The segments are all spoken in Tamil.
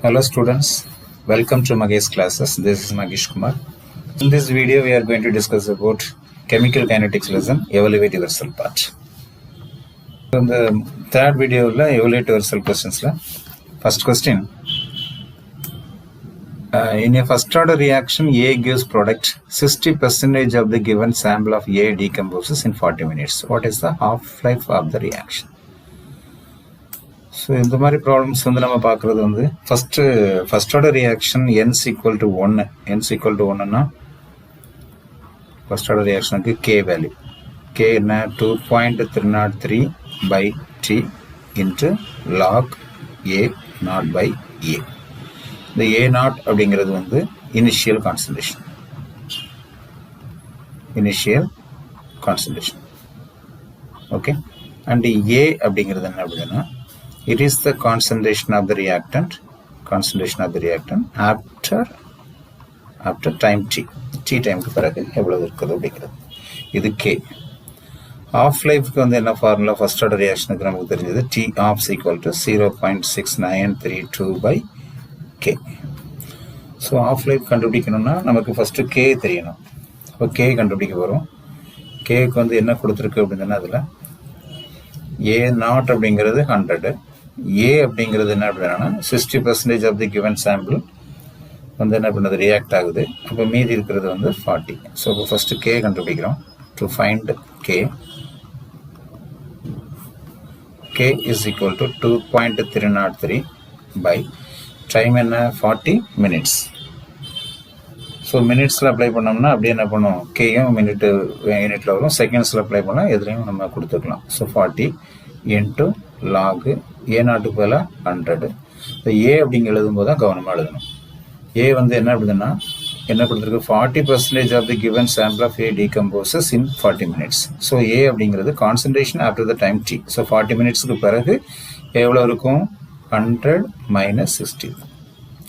Hello students, welcome to Magesh classes. This is Magesh Kumar. In this video we are going to discuss about chemical kinetics lesson, evaluate yourself part. In the third video, evaluate yourself questions. First question, in a first order reaction, A gives product 60% of the given sample of A decomposes in 40 minutes. What is the half-life of the reaction? So இந்த மாதிரி ப்ராப்ளம்ஸ் வந்து நம்ம பார்க்குறது வந்து first order reaction n equal to ஒன்றுனா ஃபஸ்ட் ஆர்டர் ரியாக்ஷனுக்கு கே வேல்யூ கே என்ன 2.303 by T into log A naught by A. இந்த ஏ நாட் அப்படிங்கிறது வந்து initial concentration okay. And A அப்படிங்கிறது என்ன அப்படின்னா it is the concentration of the reactant after time t டைமுக்கு பிறகு எவ்வளவு இருக்குது அப்படிங்கிறது. இது கே. ஆஃப் லைஃப்க்கு வந்து என்ன ஃபார்முலா ஃபர்ஸ்ட் ஆர்டர் ரியாக்ஷனுக்கு நமக்கு தெரிஞ்சது t half equal to 0.6932 by K. So half life கண்டுபிடிக்கணும்னா நமக்கு ஃபஸ்ட்டு கே தெரியணும். இப்போ கே கண்டுபிடிக்க வரும். கேக்கு வந்து என்ன கொடுத்துருக்கு அப்படின்னா அதில் ஏ நாட் அப்படிங்கிறது 100, ஏ அப்படிங்கிறது என்ன அப்படின்னா 60% ஆஃப் தி கிவன் சாம்பிள் வந்து என்ன பண்ணுறது ரியாக்ட் ஆகுது. அப்போ மீதி இருக்கிறது வந்து 40. ஸோ இப்போ ஃபஸ்ட்டு கே கண்டுபிடிக்கிறோம். To find k is equal to 2.303 by time என்ன 40 minutes. ஸோ மினிட்ஸில் அப்ளை பண்ணோம்னா அப்படியே என்ன பண்ணுவோம், கேயும் யூனிட்டில் வரும். செகண்ட்ஸில் அப்ளை பண்ணால் எதுலையும் நம்ம கொடுத்துக்கலாம். ஸோ 40 இன்ட்டு லாகு ஏ நாட்டுக்கு பதில் 100. இந்த ஏ அப்படிங்க எழுதும்போது தான் கவனமாக எழுதணும். ஏ வந்து என்ன அப்படின்னா என்ன கொடுத்துருக்கு 40% of the given sample of A decomposes in 40 minutes. So A அப்படிங்கிறது concentration after the time t. So 40 minutesக்கு பிறகு எவ்வளோ இருக்கும் 100 - 60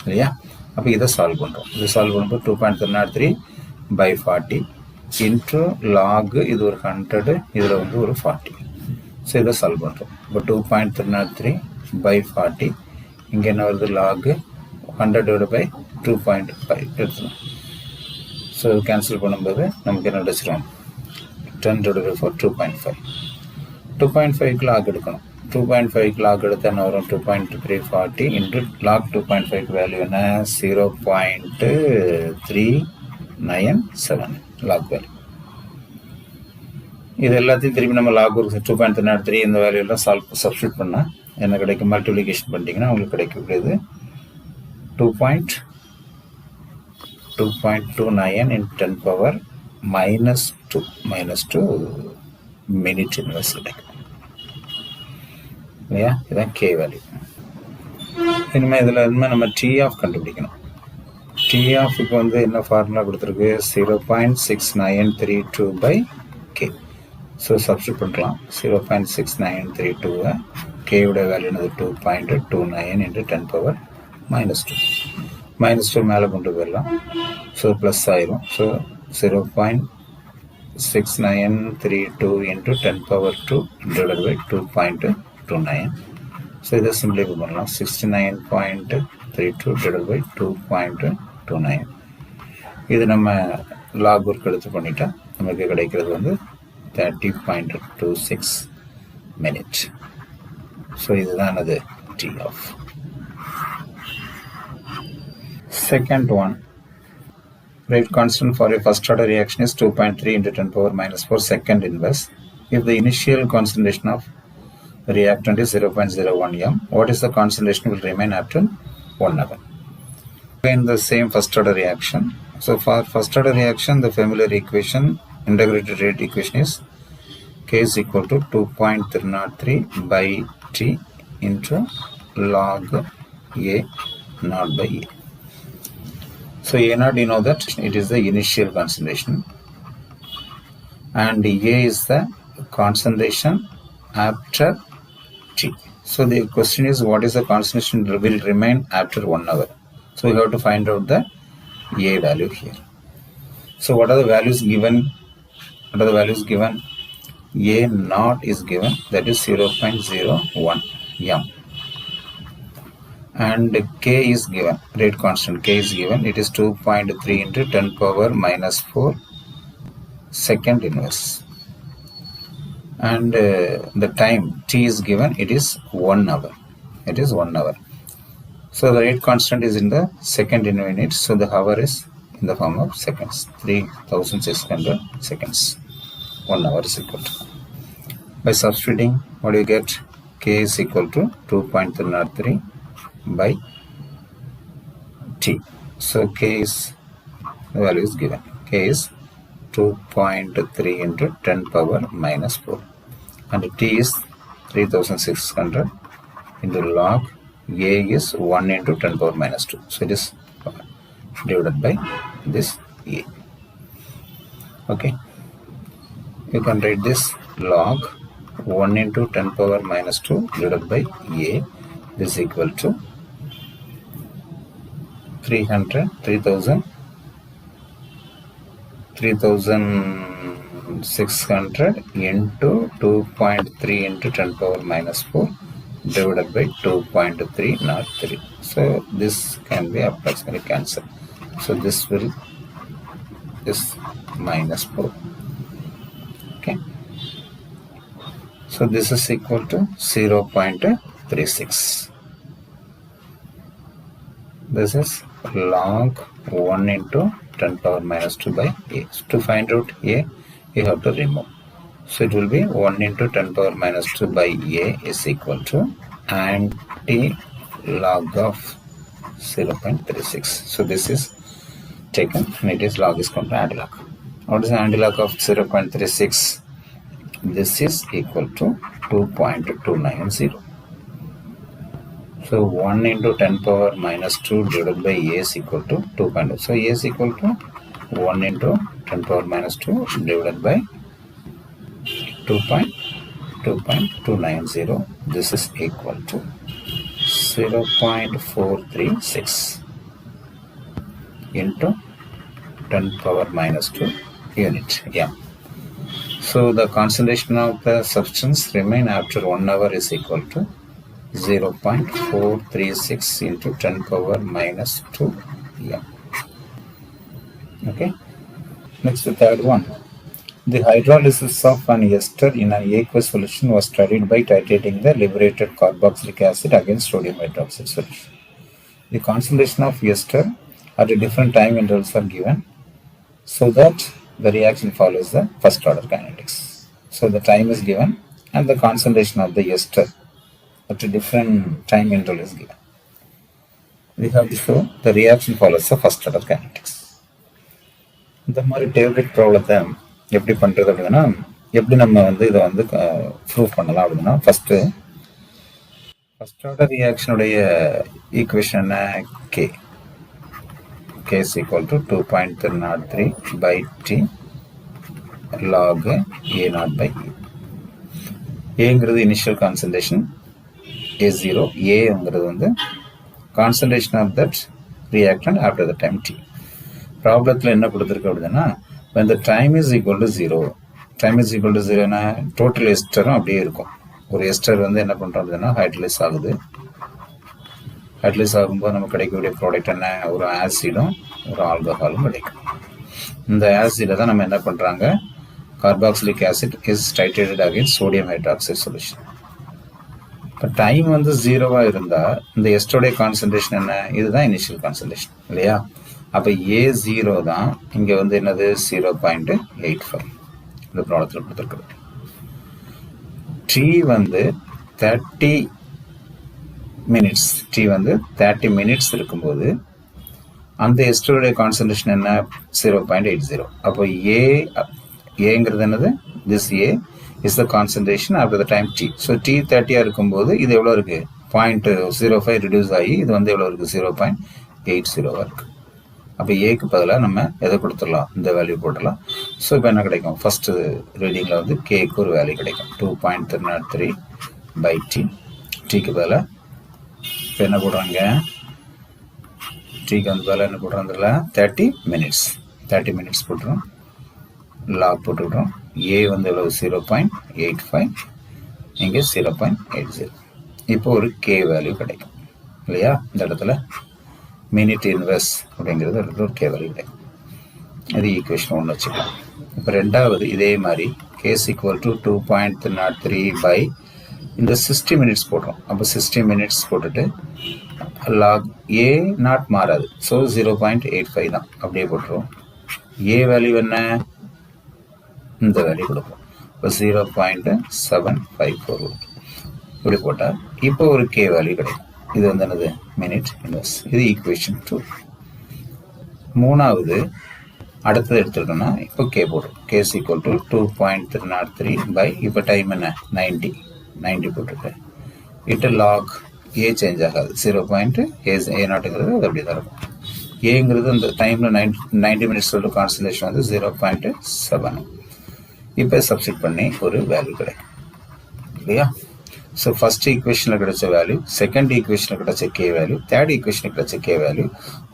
இல்லையா. அப்போ இதை சால்வ் பண்ணுறோம். இது சால்வ் பண்ணும்போது 2.303 by 40 இன்ட்ரு லாகு இது ஒரு 100, இதில் வந்து ஒரு 40. ஸோ இதை சால்வ் பண்ணுறோம். இப்போ 2.303 by 40 இங்கே என்ன வருது லாகு 100 by 2.5 எடுத்துடும். ஸோ இது கேன்சல் பண்ணும்போது நமக்கு என்ன அடிச்சிடும் 10 / 4 2.5. 2.5க்கு லாக் எடுக்கணும். 2.5க்கு லாக் எடுத்து என்ன வரும் 2.340 இன்ட்டு லாக் 2.5க்கு வேல்யூ என்ன 0.397 லாக் வேல்யூ. இது எல்லாத்தையும் திருப்பி நம்ம லாக் 2.303 இந்த வேல்யூ எல்லாம் சப்ஸ்டியூட் பண்ணால் என்ன கிடைக்கும், மல்டிப்ளிகேஷன் பண்ணிட்டீங்கன்னா உங்களுக்கு கிடைக்கக்கூடியது 2.29 × 10⁻⁻2 மினிட் இன்வெர்ஸ் கிடைக்கும் இல்லையா. இதுதான் கே வேல்யூ. இனிமேல் இதில் இனிமேல் நம்ம டி ஆஃப் கண்டுபிடிக்கணும். டி ஆஃபுக்கு வந்து என்ன ஃபார்முலா கொடுத்துருக்கு 0.6932 by கே. ஸோ சப்ஸ்டியூட் பண்ணலாம். 0.6932 கேயோட வேல்யூ என்னது 2.29 × 10⁻⁻2 -2 மேலே கொண்டு போயிடலாம். ஸோ ப்ளஸ் ஆயிரும். So 0.6932 × 10⁻2 divided by 2.29. ஸோ இதை சிம்பிளிஃபை பண்ணலாம். 69.32 divided by 2.29. இது நம்ம லாக் ஒர்க் எடுத்து பண்ணிட்டா நமக்கு கிடைக்கிறது வந்து 30.26 minutes. ஸோ இதுதான் அது t half. Second one, rate constant for a first order reaction is 2.3 × 10⁻⁻4 second inverse. If the initial concentration of the reactant is 0.01 m, what is the concentration will remain after 1 hour? In the same first order reaction, so for first order reaction the familiar equation, integrated rate equation is K is equal to 2.303 by T into log A naught by A. So A naught, you know that it is the initial concentration and A is the concentration after T. So the question is what is the concentration will remain after 1 hour. So we have to find out the A value here. So what are the values given? A naught is given, that is 0.01 m. and k is given, rate constant k is given, it is 2.3 into 10 power minus 4 second inverse, and the time t is given, it is 1 hour, it is 1 hour. So the rate constant is in the second in units, so the hour is in the form of seconds, 3600 seconds. 1 hour is equal to, by substituting, what do you get? K is equal to 2.303 by t. So k is, the value is given, k is 2.3 into 10 power minus 4, and t is 3600 into log a is 1 into 10 power minus 2. So it is divided by this a. Okay, you can write this log 1 into 10 power minus 2 divided by a. This is equal to 3600 into 2.3 into 10 power minus 4 divided by 2.303. So this can be approximately cancelled. So this will, this minus 4. Okay. So this is equal to 0.36. This is log 1 into 10 power minus 2 by a. To find out a, you have to remove. So it will be 1 into 10 power minus 2 by a is equal to anti-log of 0.36. So this is taken and it is log is called anti-log. What is the anti-log of 0.36? This is equal to 2.290. So 1 into 10 power minus 2 divided by a is equal to 2.2. So a is equal to 1 into 10 power minus 2 divided by 2.290. This is equal to 0.436 into 10 power minus 2 unit. Yeah. So the concentration of the substance remain after 1 hour is equal to 0.436 into 10 power minus 2 m. Okay. Next, the third one. The hydrolysis of an ester in an aqueous solution was studied by titrating the liberated carboxylic acid against sodium hydroxide solution. The concentration of ester at different time intervals are given so that the reaction follows the first order kinetics. So the time is given and the concentration of the ester at a different time interval is given. We have to show the reaction follows the first order kinetics. இந்த மாதிரி டேபிள் ப்ராப்ளத்தை எப்படி பண்ணுறது அப்படின்னா, எப்படி நம்ம இதை ப்ரூவ் பண்ணலாம் அப்படின்னா, ஃபர்ஸ்ட் ஆர்டர் ரியாக்ஷனுடைய ஈக்குவேஷன் என்ன? K is equal to 2.303 by t log a0 by e. ஏங்கிறது இனிஷியல் கான்சன்ட்ரேஷன் A0, ஏங்கிறது concentration of that reactant after the time t. ப்ராப்ளத்தில் என்ன கொடுத்துருக்கு அப்படின்னா, when the time is equal to 0, time is equal to 0னா டோட்டல் எஸ்டரும் அப்படியே இருக்கும். ஒரு எஸ்டர் என்ன பண்ணுறோம் அப்படின்னா ஹைட்ரலைஸ் ஆகுது. ஹைட்ரலைஸ் ஆகும்போது நமக்கு கிடைக்கக்கூடிய ப்ராடக்ட் என்ன? ஒரு ஆசிடும் ஒரு ஆல்கஹாலும் கிடைக்கும். இந்த ஆசிடை தான் நம்ம என்ன பண்ணுறாங்க, carboxylic acid is titrated against sodium hydroxide solution. இப்போ டைம் 0வா இருந்தால் இந்த எஸ்டோடைய கான்சன்ட்ரேஷன் என்ன? இதுதான் இனிஷியல் கான்சன்ட்ரேஷன் இல்லையா? அப்போ A0 தான் இங்கே என்னது 0.85 இந்த ப்ராடக்டில் கொடுத்துருக்குறது. T 30 மினிட்ஸ், T 30 மினிட்ஸ் இருக்கும்போது அந்த எஸ்டோடைய கான்சன்ட்ரேஷன் என்ன? 0.80. அப்போ ஏங்கிறது என்னது? This A is the concentration after the time t. So t 30 இருக்கும்போது இது எவ்வளோ இருக்கு? 0.05 reduce ஆகி இது எவ்வளோ இருக்கு? 0.80 இருக்கு. அப்போ ஏக்கு பதிலாக நம்ம எதை கொடுத்துடலாம்? இந்த வேல்யூ போட்டுடலாம். ஸோ இப்போ என்ன கிடைக்கும்? ஃபர்ஸ்ட் ரீடிங்கில் கேக்கு ஒரு வேல்யூ கிடைக்கும் 2.303 by t. டீக்கு பதிலாக இப்போ என்ன போடுறாங்க? டீக்கு பதிலாக என்ன போடுறாங்க? 30 மினிட்ஸ் போட்டுரும். லாக் போட்டுவிட்றோம். ஏ எவ்வளவு? 0.85, இங்கே 0.80. இப்போ ஒரு கே வேல்யூ கிடைக்கும். இல்லையா? இந்த இடத்துல மினிட் இன்வெர்ஸ் அப்படிங்கிறது ஒரு கே வேல்யூ கிடைக்கும். இது ஈக்குவேஷன் 1 வச்சுக்கலாம். இப்போ ரெண்டாவது இதே மாதிரி கேஸ் ஈக்குவல் டு 2.03 பை இந்த 60 மினிட்ஸ் போடுறோம். அப்போ 60 மினிட்ஸ் போட்டுட்டு லாக் ஏ நாட் மாறாது, ஸோ 0.85 தான், அப்படியே போட்டுருவோம். ஏ வேல்யூ என்ன? இந்த வேல்யூ கொடுப்போம். இப்போ 0.754 இப்படி போட்டால் இப்போ ஒரு கே வேல்யூ கிடைக்கும். இது வந்து என்னது? Minute inverse. இது ஈக்குவேஷன் 2. மூணாவது அடுத்தது எடுத்துக்கிட்டோம்னா இப்போ கே போடுறோம். கேஸ் ஈக்குவல் டு 2.03 பை இப்போ டைம் என்ன? 90 போட்டுட்டு இட்டு லாக் ஏ சேஞ்ச் ஆகாது, 0.A0ங்கிறது அது அப்படி தான் இருக்கும். ஏங்கிறது அந்த டைமில் 90 மினிட்ஸோட கான்சன்ட்ரேஷன் வந்து 0.7. இப்போ சப்ஸ்டிட் பண்ணி ஒரு வேல்யூ கிடைக்கும் இல்லையா? ஸோ ஃபர்ஸ்ட் ஈக்குவேஷனில் கிடைச்ச வேல்யூ, செகண்ட் ஈக்குவேஷனில் கிடைச்ச கே வேல்யூ, தேர்ட் ஈக்குவேஷனுக்கு கிடைச்ச K value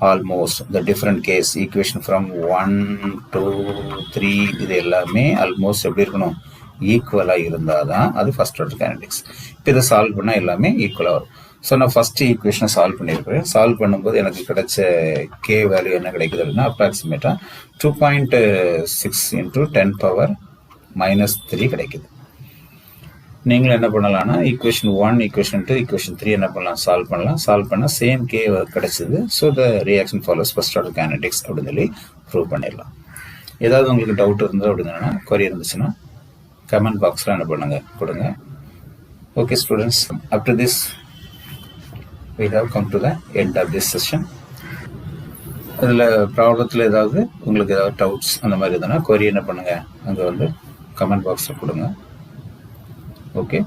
almost the different case equation from 1 2 3 இது எல்லாமே ஆல்மோஸ்ட் எப்படி இருக்கணும்? ஈக்குவலாக இருந்தால் தான் அது ஃபர்ஸ்ட் ஆர்டர் கைனடிக்ஸ். இப்போ இதை சால்வ் பண்ணால் எல்லாமே ஈக்குவலாக வரும். ஸோ நான் ஃபர்ஸ்ட் ஈக்குவேஷனை சால்வ் பண்ணியிருக்கிறேன். சால்வ் பண்ணும்போது எனக்கு கிடைச்ச கே வேல்யூ என்ன கிடைக்குது அப்படின்னா அப்ராக்சிமேட்டாக 2.6 × 10⁻³ கிடைக்குது. நீங்களும் என்ன பண்ணலாம்னா ஈக்குவேஷன் 1, ஈக்குவேஷன் 2, ஈக்குவேஷன் 3 என்ன பண்ணலாம்? சால்வ் பண்ணலாம். சால்வ் பண்ணால் சேம் கே கிடைச்சது. So the reaction follows first order kinetics அப்படின்னு சொல்லி ப்ரூவ் பண்ணிடலாம். ஏதாவது உங்களுக்கு டவுட் இருந்தது அப்படின்னா குவரி இருந்துச்சுன்னா கமெண்ட் பாக்ஸில் என்ன பண்ணுங்க கொடுங்க. Okay students, up to this we have come to the end of this session. இதில் ப்ராப்ளத்தில் ஏதாவது உங்களுக்கு ஏதாவது டவுட்ஸ் அந்த மாதிரி இருந்ததுன்னா குவரி என்ன பண்ணுங்கள் அங்கே வந்து கமெண்ட் பாக்ஸில் கொடுங்க. ஓகே,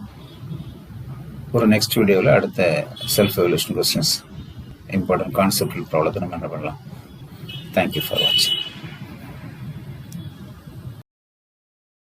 ஒரு நெக்ஸ்ட் வீடியோவில் அடுத்த self evolution questions important concept ப்ராப்ளத்தை நம்ம என்ன பண்ணலாம். தேங்க்யூ ஃபார் வாட்சிங்.